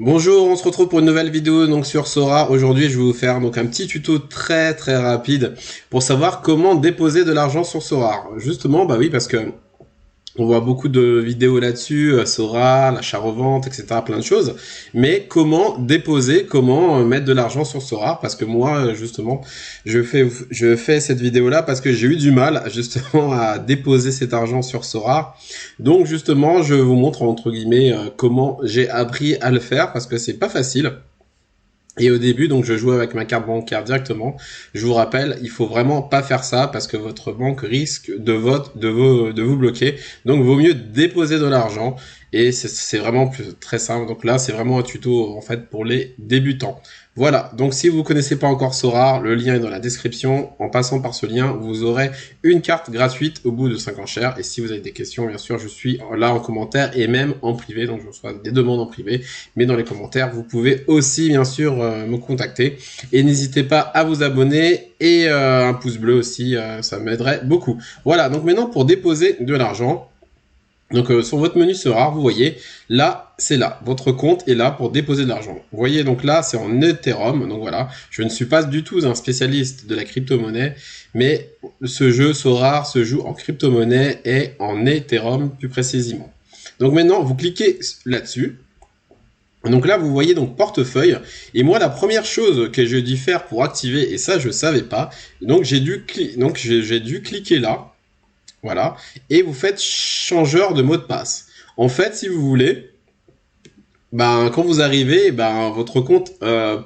Bonjour, on se retrouve pour une nouvelle vidéo donc sur Sora. Aujourd'hui, je vais vous faire donc un petit tuto très rapide pour savoir comment déposer de l'argent sur Sora. Justement, bah oui, parce que on voit beaucoup de vidéos là-dessus, Sora, l'achat-revente, etc., plein de choses. Mais comment déposer, comment mettre de l'argent sur Sora? Parce que moi, justement, je fais cette vidéo-là parce que j'ai eu du mal, justement, à déposer cet argent sur Sora. Donc, justement, je vous montre, entre guillemets, comment j'ai appris à le faire parce que c'est pas facile. Et au début, donc je jouais avec ma carte bancaire directement. Je vous rappelle, il faut vraiment pas faire ça parce que votre banque risque de vous bloquer. Donc, vaut mieux déposer de l'argent et c'est vraiment très simple. Donc là, c'est vraiment un tuto en fait pour les débutants. Voilà. Donc, si vous connaissez pas encore Sora, le lien est dans la description. En passant par ce lien, vous aurez une carte gratuite au bout de 5 enchères. Et si vous avez des questions, bien sûr, je suis là en commentaire et même en privé. Donc, je reçois des demandes en privé. Mais dans les commentaires, vous pouvez aussi, bien sûr, me contacter. Et n'hésitez pas à vous abonner et un pouce bleu aussi, ça m'aiderait beaucoup. Voilà, donc maintenant, pour déposer de l'argent, donc sur votre menu Sora, vous voyez, là, c'est là. Votre compte est là pour déposer de l'argent. Vous voyez, donc là, c'est en Ethereum. Donc voilà, je ne suis pas du tout un spécialiste de la crypto-monnaie, mais ce jeu Sora se joue en crypto-monnaie et en Ethereum plus précisément. Donc maintenant, vous cliquez là-dessus. Donc là, vous voyez donc portefeuille. Et moi, la première chose que j'ai dû faire pour activer, et ça, je savais pas, donc j'ai dû cliquer là. Voilà. Et vous faites changeur de mot de passe. En fait, si vous voulez, ben, quand vous arrivez, ben, votre compte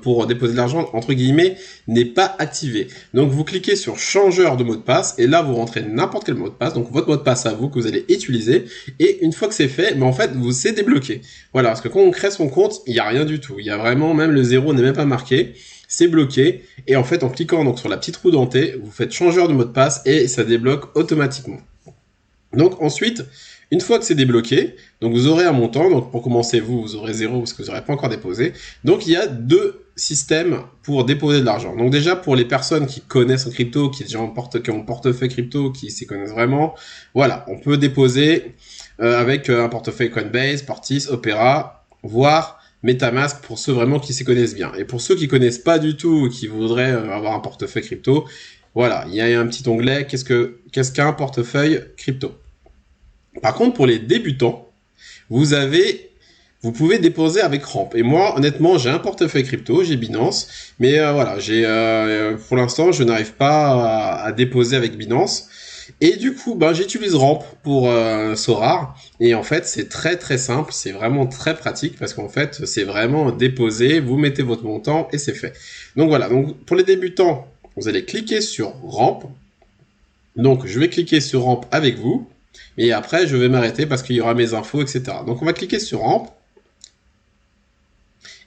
pour déposer de l'argent, entre guillemets, n'est pas activé. Donc, vous cliquez sur changeur de mot de passe et là, vous rentrez n'importe quel mot de passe. Donc, votre mot de passe à vous que vous allez utiliser. Et une fois que c'est fait, ben, en fait, vous c'est débloqué. Voilà. Parce que quand on crée son compte, il n'y a rien du tout. Il y a vraiment, même le zéro n'est même pas marqué. C'est bloqué. Et en fait, en cliquant donc sur la petite roue dentée, vous faites changeur de mot de passe et ça débloque automatiquement. Donc ensuite, une fois que c'est débloqué, donc vous aurez un montant. Donc pour commencer, vous aurez 0 parce que vous n'aurez pas encore déposé. Donc il y a deux systèmes pour déposer de l'argent. Donc déjà pour les personnes qui connaissent en crypto, qui ont un portefeuille crypto, qui s'y connaissent vraiment, voilà, on peut déposer avec un portefeuille Coinbase, Portis, Opera, voire MetaMask pour ceux vraiment qui s'y connaissent bien. Et pour ceux qui connaissent pas du tout, qui voudraient avoir un portefeuille crypto, voilà, il y a un petit onglet, qu'est-ce qu'un portefeuille crypto? Par contre, pour les débutants, vous pouvez déposer avec Ramp. Et moi, honnêtement, j'ai un portefeuille crypto, j'ai Binance, mais voilà, pour l'instant, je n'arrive pas à déposer avec Binance. Et du coup, ben, j'utilise Ramp pour Sorare. Et en fait, c'est très simple, c'est vraiment très pratique parce qu'en fait, c'est vraiment déposer, vous mettez votre montant et c'est fait. Donc voilà, donc pour les débutants, vous allez cliquer sur Ramp. Donc, je vais cliquer sur Ramp avec vous. Et après, je vais m'arrêter parce qu'il y aura mes infos, etc. Donc, on va cliquer sur Ramp.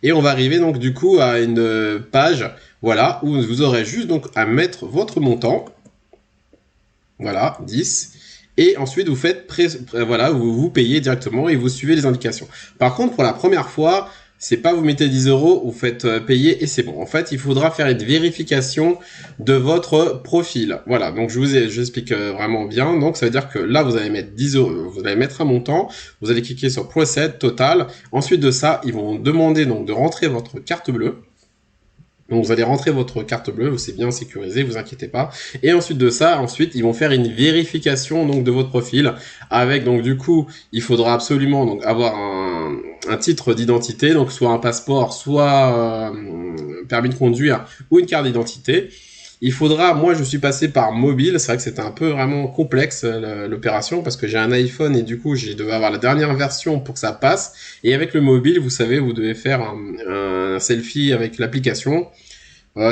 Et on va arriver donc du coup à une page, voilà, où vous aurez juste donc à mettre votre montant. Voilà, 10. Et ensuite, vous faites, voilà, vous payez directement et vous suivez les indications. Par contre, pour la première fois, c'est pas vous mettez 10 euros, vous faites payer et c'est bon. En fait, il faudra faire une vérification de votre profil. Voilà, donc j'explique vraiment bien. Donc, ça veut dire que là, vous allez mettre 10 euros, vous allez mettre un montant, vous allez cliquer sur Procède, Total. Ensuite de ça, ils vont demander donc de rentrer votre carte bleue. Donc vous allez rentrer votre carte bleue, c'est bien sécurisé, vous inquiétez pas. Et ensuite de ça, ils vont faire une vérification donc de votre profil avec donc du coup, il faudra absolument donc avoir un titre d'identité, donc soit un passeport, soit permis de conduire ou une carte d'identité. Il faudra, moi je suis passé par mobile, c'est vrai que c'était un peu vraiment complexe l'opération parce que j'ai un iPhone et du coup je devais avoir la dernière version pour que ça passe. Et avec le mobile, vous savez, vous devez faire un selfie avec l'application.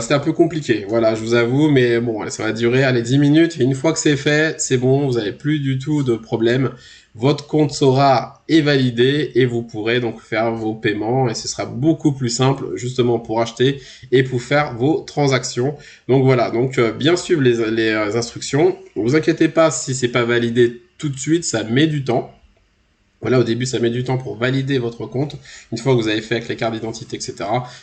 C'était un peu compliqué, voilà, je vous avoue, mais bon, ça va durer, allez, 10 minutes, et une fois que c'est fait, c'est bon, vous n'avez plus du tout de problème. Votre compte Sora est validé et vous pourrez donc faire vos paiements et ce sera beaucoup plus simple justement pour acheter et pour faire vos transactions. Donc voilà, donc bien suivre les instructions. Ne vous inquiétez pas si c'est pas validé tout de suite, ça met du temps. Voilà, au début, ça met du temps pour valider votre compte, une fois que vous avez fait avec les cartes d'identité, etc.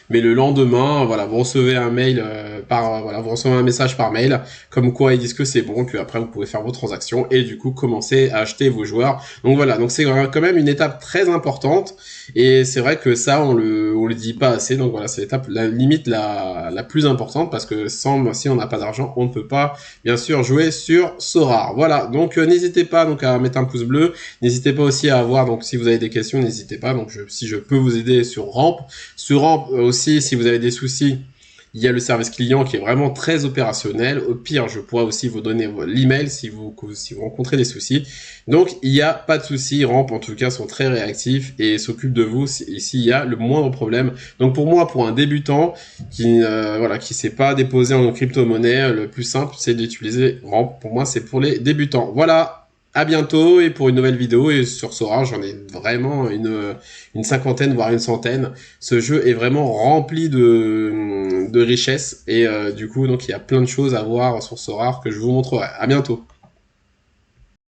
Mais le lendemain, voilà, vous recevez un mail vous recevez un message par mail, comme quoi ils disent que c'est bon, que après vous pouvez faire vos transactions et du coup commencer à acheter vos joueurs. Donc voilà, donc c'est quand même une étape très importante et c'est vrai que ça on le dit pas assez. Donc voilà, c'est l'étape la plus importante parce que si on n'a pas d'argent, on ne peut pas bien sûr jouer sur Sorare. Voilà, donc n'hésitez pas donc à mettre un pouce bleu. N'hésitez pas aussi à avoir, donc si vous avez des questions, n'hésitez pas. Donc si je peux vous aider sur Ramp. Sur Ramp aussi, si vous avez des soucis, il y a le service client qui est vraiment très opérationnel. Au pire, je pourrais aussi vous donner l'email si vous rencontrez des soucis. Donc il n'y a pas de souci. Ramp en tout cas sont très réactifs et s'occupent de vous s'il y a le moindre problème. Donc pour moi, pour un débutant qui sait pas déposer en crypto-monnaie, le plus simple c'est d'utiliser Ramp. Pour moi, c'est pour les débutants. Voilà. À bientôt et pour une nouvelle vidéo et sur Sora, j'en ai vraiment une cinquantaine voire une centaine. Ce jeu est vraiment rempli de richesses et du coup donc il y a plein de choses à voir sur Sora que je vous montrerai. À bientôt.